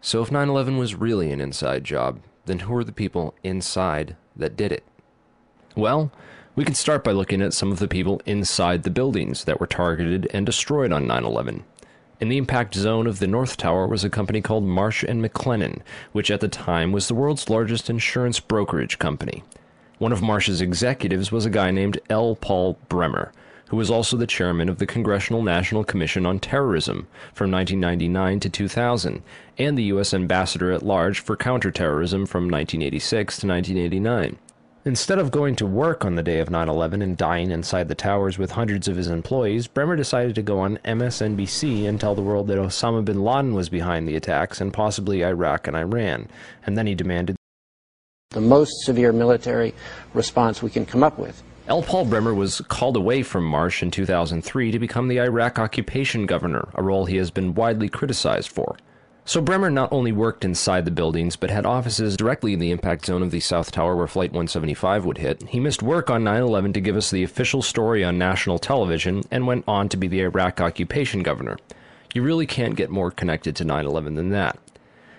So if 9/11 was really an inside job, then who are the people inside that did it? Well, we can start by looking at some of the people inside the buildings that were targeted and destroyed on 9/11. In the impact zone of the North Tower was a company called Marsh & McLennan, which at the time was the world's largest insurance brokerage company. One of Marsh's executives was a guy named L. Paul Bremer, who was also the chairman of the Congressional National Commission on Terrorism from 1999 to 2000, and the U.S. ambassador at large for counterterrorism from 1986 to 1989. Instead of going to work on the day of 9/11 and dying inside the towers with hundreds of his employees, Bremer decided to go on MSNBC and tell the world that Osama bin Laden was behind the attacks and possibly Iraq and Iran, and then he demanded the most severe military response we can come up with. L. Paul Bremer was called away from Marsh in 2003 to become the Iraq occupation governor, a role he has been widely criticized for. So Bremer not only worked inside the buildings, but had offices directly in the impact zone of the South Tower where Flight 175 would hit. He missed work on 9/11 to give us the official story on national television, and went on to be the Iraq occupation governor. You really can't get more connected to 9/11 than that.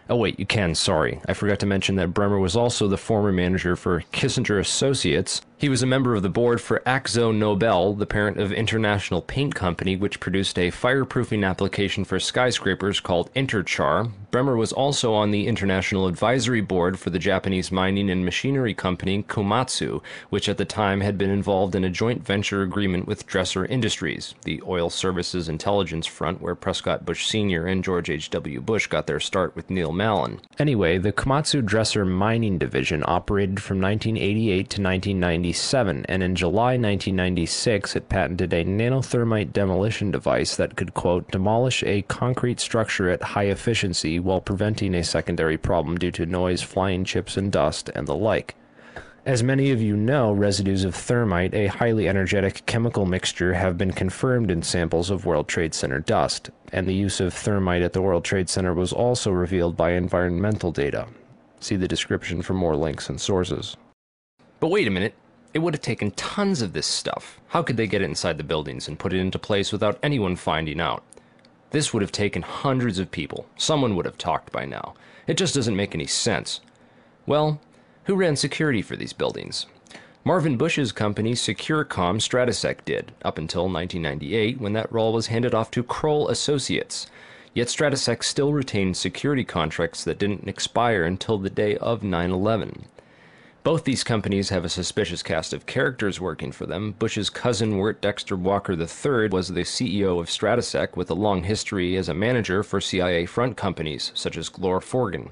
Oh wait, you can, sorry. I forgot to mention that Bremer was also the former manager for Kissinger Associates. He was a member of the board for Akzo Nobel, the parent of International Paint Company, which produced a fireproofing application for skyscrapers called Interchar. Bremer was also on the International Advisory Board for the Japanese mining and machinery company Komatsu, which at the time had been involved in a joint venture agreement with Dresser Industries, the oil services intelligence front where Prescott Bush Sr. and George H.W. Bush got their start with Neil Mallon. Anyway, the Komatsu Dresser mining division operated from 1988 to 1997, and in July 1996 it patented a nanothermite demolition device that could, quote, demolish a concrete structure at high efficiency while preventing a secondary problem due to noise, flying chips and dust, and the like. As many of you know, residues of thermite, a highly energetic chemical mixture, have been confirmed in samples of World Trade Center dust, and the use of thermite at the World Trade Center was also revealed by environmental data. See the description for more links and sources. But wait a minute. It would have taken tons of this stuff. How could they get it inside the buildings and put it into place without anyone finding out? This would have taken hundreds of people. Someone would have talked by now. It just doesn't make any sense. Well, who ran security for these buildings? Marvin Bush's company Securacom Stratesec did, up until 1998 when that role was handed off to Kroll Associates. Yet Stratesec still retained security contracts that didn't expire until the day of 9/11. Both these companies have a suspicious cast of characters working for them. Bush's cousin, Wirt Dexter Walker III, was the CEO of Stratesec with a long history as a manager for CIA front companies, such as Glor Forgan.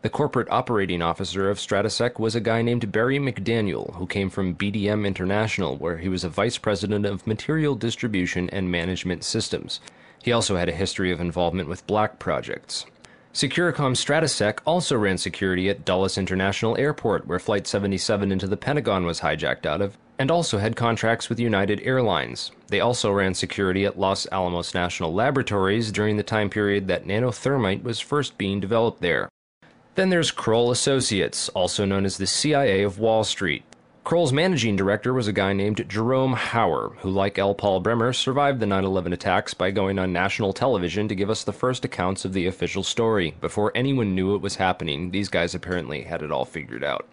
The corporate operating officer of Stratesec was a guy named Barry McDaniel, who came from BDM International, where he was a vice president of material distribution and management systems. He also had a history of involvement with black projects. Securacom Stratesec also ran security at Dulles International Airport, where Flight 77 into the Pentagon was hijacked out of, and also had contracts with United Airlines. They also ran security at Los Alamos National Laboratories during the time period that nanothermite was first being developed there. Then there's Kroll Associates, also known as the CIA of Wall Street. Kroll's managing director was a guy named Jerome Hauer, who, like L. Paul Bremer, survived the 9/11 attacks by going on national television to give us the first accounts of the official story. Before anyone knew it was happening, these guys apparently had it all figured out.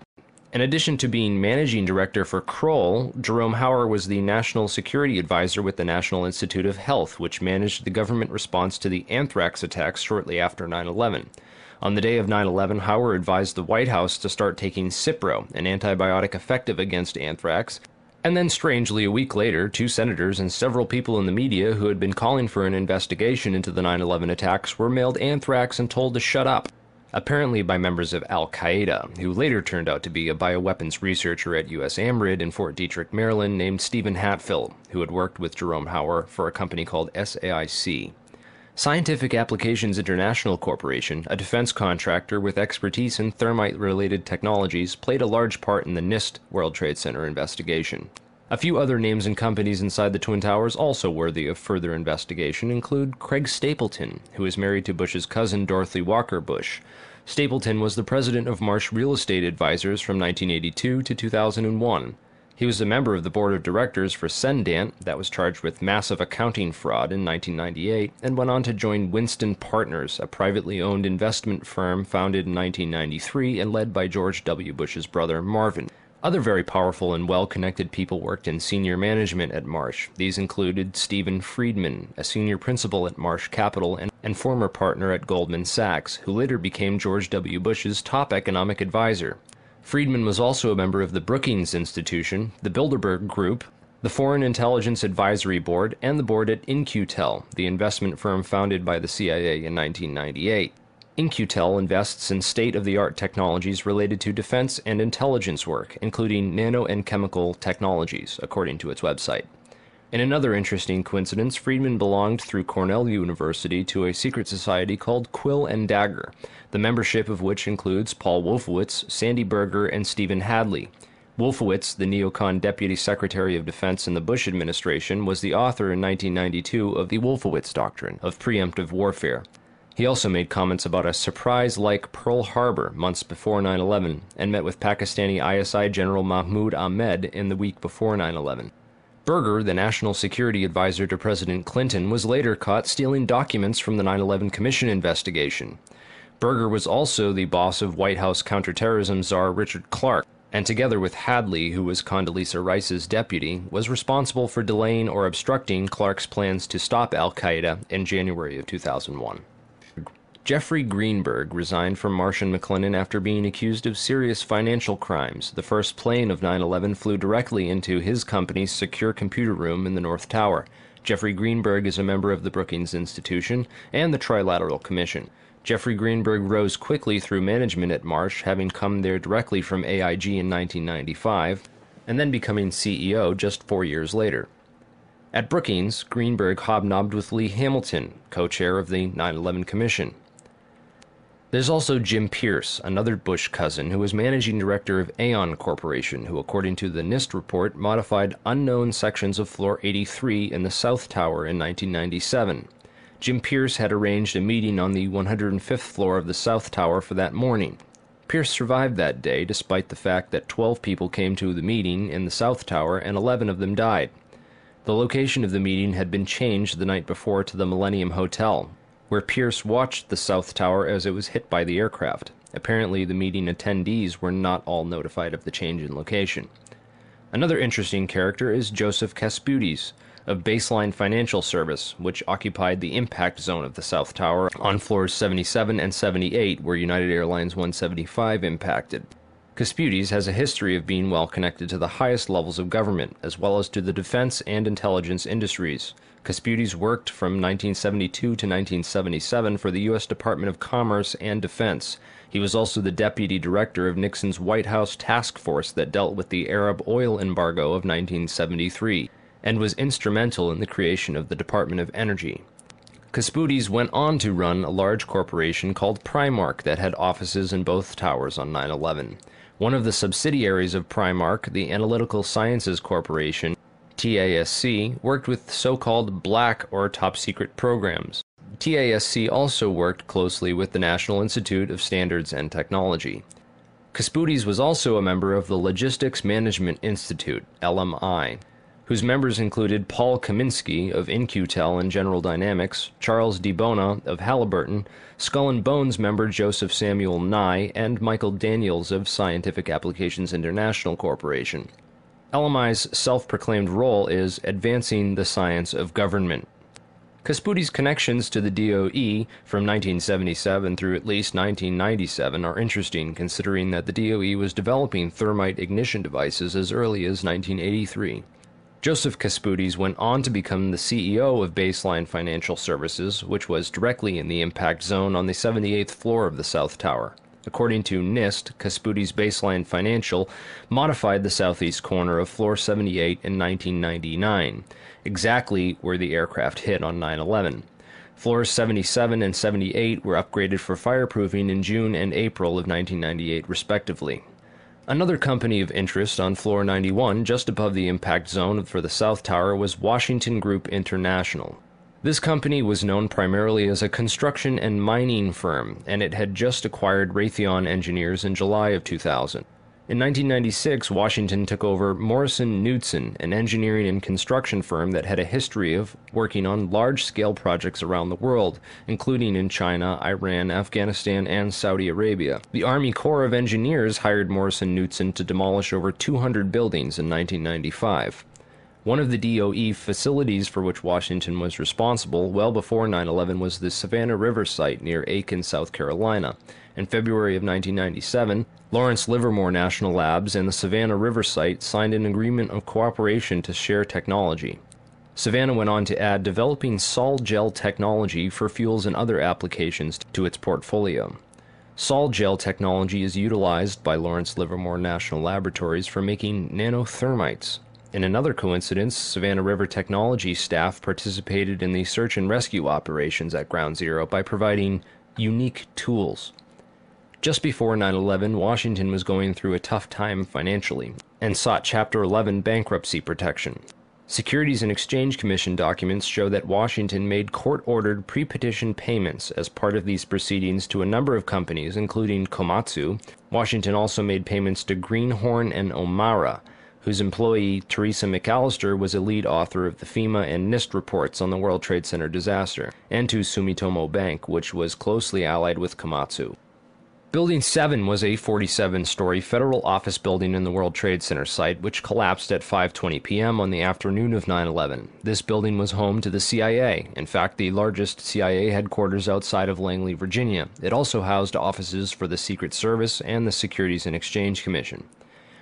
In addition to being managing director for Kroll, Jerome Hauer was the national security advisor with the National Institute of Health, which managed the government response to the anthrax attacks shortly after 9/11. On the day of 9/11, Hauer advised the White House to start taking Cipro, an antibiotic effective against anthrax, and then strangely a week later, 2 senators and several people in the media who had been calling for an investigation into the 9/11 attacks were mailed anthrax and told to shut up, apparently by members of Al-Qaeda, who later turned out to be a bioweapons researcher at U.S. AMRID in Fort Detrick, Maryland, named Stephen Hatfill, who had worked with Jerome Hauer for a company called SAIC. Scientific Applications International Corporation, a defense contractor with expertise in thermite-related technologies, played a large part in the NIST World Trade Center investigation. A few other names and companies inside the Twin Towers also worthy of further investigation include Craig Stapleton, who is married to Bush's cousin Dorothy Walker Bush. Stapleton was the president of Marsh Real Estate Advisors from 1982 to 2001. He was a member of the board of directors for Cendant, that was charged with massive accounting fraud in 1998, and went on to join Winston Partners, a privately owned investment firm founded in 1993 and led by George W. Bush's brother Marvin. Other very powerful and well-connected people worked in senior management at Marsh. These included Stephen Friedman, a senior principal at Marsh Capital and former partner at Goldman Sachs, who later became George W. Bush's top economic advisor. Friedman was also a member of the Brookings Institution, the Bilderberg Group, the Foreign Intelligence Advisory Board, and the board at In-Q-Tel, the investment firm founded by the CIA in 1998. In-Q-Tel invests in state-of-the-art technologies related to defense and intelligence work, including nano and chemical technologies, according to its website. In another interesting coincidence, Friedman belonged through Cornell University to a secret society called Quill and Dagger, the membership of which includes Paul Wolfowitz, Sandy Berger, and Stephen Hadley. Wolfowitz, the neocon Deputy Secretary of Defense in the Bush administration, was the author in 1992 of the Wolfowitz Doctrine of preemptive warfare. He also made comments about a surprise-like Pearl Harbor months before 9/11 and met with Pakistani ISI General Mahmoud Ahmed in the week before 9/11. Berger, the national security advisor to President Clinton, was later caught stealing documents from the 9/11 Commission investigation. Berger was also the boss of White House counterterrorism czar Richard Clarke, and together with Hadley, who was Condoleezza Rice's deputy, was responsible for delaying or obstructing Clarke's plans to stop al-Qaeda in January of 2001. Jeffrey Greenberg resigned from Marsh & McLennan after being accused of serious financial crimes. The first plane of 9/11 flew directly into his company's secure computer room in the North Tower. Jeffrey Greenberg is a member of the Brookings Institution and the Trilateral Commission. Jeffrey Greenberg rose quickly through management at Marsh, having come there directly from AIG in 1995, and then becoming CEO just 4 years later. At Brookings, Greenberg hobnobbed with Lee Hamilton, co-chair of the 9/11 Commission. There's also Jim Pierce, another Bush cousin, who was managing director of Aon Corporation, who, according to the NIST report, modified unknown sections of Floor 83 in the South Tower in 1997. Jim Pierce had arranged a meeting on the 105th floor of the South Tower for that morning. Pierce survived that day, despite the fact that 12 people came to the meeting in the South Tower and 11 of them died. The location of the meeting had been changed the night before to the Millennium Hotel, where Pierce watched the South Tower as it was hit by the aircraft. Apparently, the meeting attendees were not all notified of the change in location. Another interesting character is Joseph Kasputis, of Baseline Financial Service, which occupied the impact zone of the South Tower on floors 77 and 78, where United Airlines 175 impacted. Kasputis has a history of being well connected to the highest levels of government, as well as to the defense and intelligence industries. Kasputis worked from 1972 to 1977 for the U.S. Department of Commerce and Defense. He was also the deputy director of Nixon's White House task force that dealt with the Arab oil embargo of 1973, and was instrumental in the creation of the Department of Energy. Kasputis went on to run a large corporation called Primark that had offices in both towers on 9/11. One of the subsidiaries of Primark, the Analytical Sciences Corporation, TASC, worked with so-called black or top-secret programs. TASC also worked closely with the National Institute of Standards and Technology. Kasputis was also a member of the Logistics Management Institute, LMI, whose members included Paul Kaminsky of In-Q-Tel and General Dynamics, Charles DiBona of Halliburton, Skull and Bones member Joseph Samuel Nye, and Michael Daniels of Scientific Applications International Corporation. LMI's self-proclaimed role is advancing the science of government. Kasputis' connections to the DOE from 1977 through at least 1997 are interesting, considering that the DOE was developing thermite ignition devices as early as 1983. Joseph Kasputis went on to become the CEO of Baseline Financial Services, which was directly in the impact zone on the 78th floor of the South Tower. According to NIST, Kasputis' Baseline Financial modified the southeast corner of Floor 78 in 1999, exactly where the aircraft hit on 9/11. Floors 77 and 78 were upgraded for fireproofing in June and April of 1998, respectively. Another company of interest on Floor 91, just above the impact zone for the South Tower, was Washington Group International. This company was known primarily as a construction and mining firm, and it had just acquired Raytheon Engineers in July of 2000. In 1996, Washington took over Morrison Knudsen, an engineering and construction firm that had a history of working on large-scale projects around the world, including in China, Iran, Afghanistan, and Saudi Arabia. The Army Corps of Engineers hired Morrison Knudsen to demolish over 200 buildings in 1995. One of the DOE facilities for which Washington was responsible well before 9/11 was the Savannah River site near Aiken, South Carolina. In February of 1997, Lawrence Livermore National Labs and the Savannah River site signed an agreement of cooperation to share technology. Savannah went on to add developing sol gel technology for fuels and other applications to its portfolio. Sol gel technology is utilized by Lawrence Livermore National Laboratories for making nanothermites. In another coincidence, Savannah River Technology staff participated in the search and rescue operations at Ground Zero by providing unique tools. Just before 9/11, Washington was going through a tough time financially and sought Chapter 11 bankruptcy protection. Securities and Exchange Commission documents show that Washington made court-ordered pre-petition payments as part of these proceedings to a number of companies, including Komatsu. Washington also made payments to Greenhorn and Omara, whose employee Teresa McAllister was a lead author of the FEMA and NIST reports on the World Trade Center disaster, and to Sumitomo Bank, which was closely allied with Komatsu. Building 7 was a 47-story federal office building in the World Trade Center site, which collapsed at 5:20 p.m. on the afternoon of 9/11. This building was home to the CIA, in fact the largest CIA headquarters outside of Langley, Virginia. It also housed offices for the Secret Service and the Securities and Exchange Commission.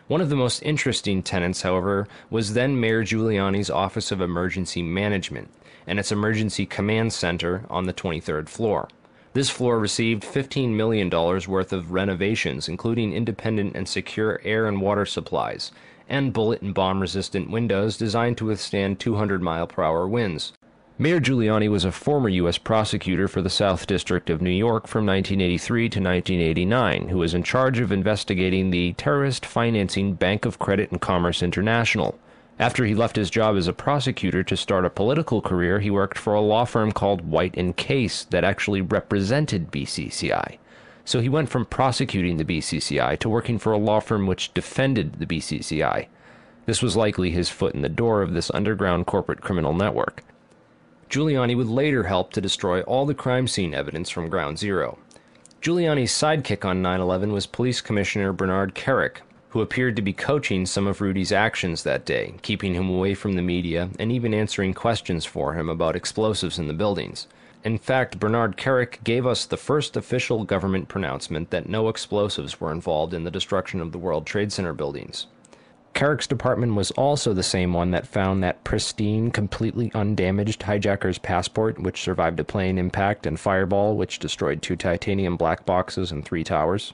One of the most interesting tenants, however, was then Mayor Giuliani's Office of Emergency Management and its Emergency Command Center on the 23rd floor. This floor received $15 million worth of renovations, including independent and secure air and water supplies, and bullet and bomb-resistant windows designed to withstand 200-mile-per-hour winds. Mayor Giuliani was a former U.S. prosecutor for the South District of New York from 1983 to 1989, who was in charge of investigating the terrorist financing Bank of Credit and Commerce International. After he left his job as a prosecutor to start a political career, he worked for a law firm called White & Case that actually represented BCCI. So he went from prosecuting the BCCI to working for a law firm which defended the BCCI. This was likely his foot in the door of this underground corporate criminal network. Giuliani would later help to destroy all the crime scene evidence from Ground Zero. Giuliani's sidekick on 9/11 was Police Commissioner Bernard Kerik, who appeared to be coaching some of Rudy's actions that day, keeping him away from the media and even answering questions for him about explosives in the buildings. In fact, Bernard Kerik gave us the first official government pronouncement that no explosives were involved in the destruction of the World Trade Center buildings. Kerik's department was also the same one that found that pristine, completely undamaged hijacker's passport, which survived a plane impact, and Fireball, which destroyed 2 titanium black boxes and 3 towers.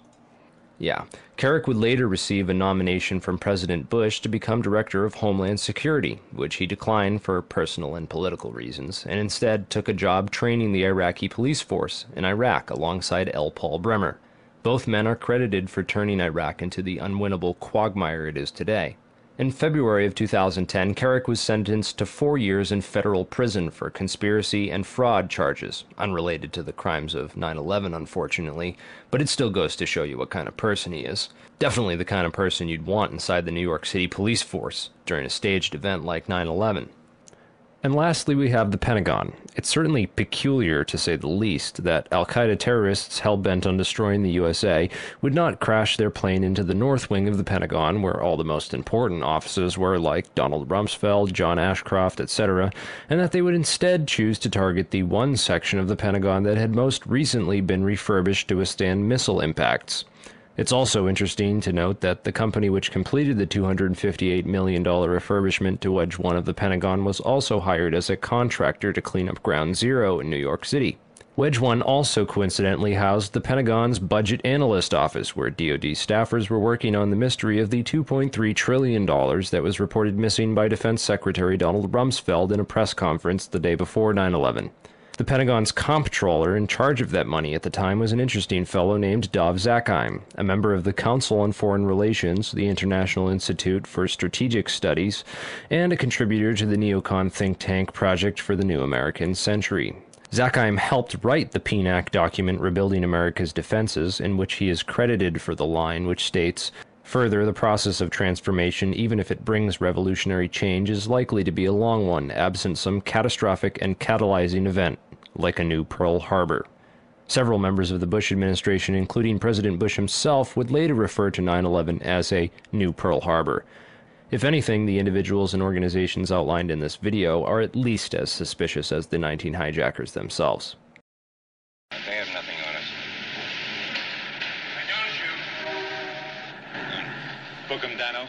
Yeah, Kerik would later receive a nomination from President Bush to become Director of Homeland Security, which he declined for personal and political reasons, and instead took a job training the Iraqi police force in Iraq alongside L. Paul Bremer. Both men are credited for turning Iraq into the unwinnable quagmire it is today. In February of 2010, Kerik was sentenced to 4 years in federal prison for conspiracy and fraud charges, unrelated to the crimes of 9/11, unfortunately, but it still goes to show you what kind of person he is. Definitely the kind of person you'd want inside the New York City police force during a staged event like 9/11. And lastly, we have the Pentagon. It's certainly peculiar, to say the least, that al-Qaeda terrorists hell-bent on destroying the USA would not crash their plane into the north wing of the Pentagon, where all the most important offices were, like Donald Rumsfeld, John Ashcroft, etc., and that they would instead choose to target the one section of the Pentagon that had most recently been refurbished to withstand missile impacts. It's also interesting to note that the company which completed the $258 million refurbishment to Wedge 1 of the Pentagon was also hired as a contractor to clean up Ground Zero in New York City. Wedge 1 also coincidentally housed the Pentagon's Budget Analyst Office, where DoD staffers were working on the mystery of the $2.3 trillion that was reported missing by Defense Secretary Donald Rumsfeld in a press conference the day before 9/11. The Pentagon's comptroller in charge of that money at the time was an interesting fellow named Dov Zakheim, a member of the Council on Foreign Relations, the International Institute for Strategic Studies, and a contributor to the neocon think tank Project for the New American Century. Zakheim helped write the PNAC document Rebuilding America's Defenses, in which he is credited for the line which states, Further, the process of transformation, even if it brings revolutionary change, is likely to be a long one, absent some catastrophic and catalyzing event, like a new Pearl Harbor. Several members of the Bush administration, including President Bush himself, would later refer to 9/11 as a new Pearl Harbor. If anything, the individuals and organizations outlined in this video are at least as suspicious as the 19 hijackers themselves. They have nothing on us. Why don't you? Book 'em, Dano.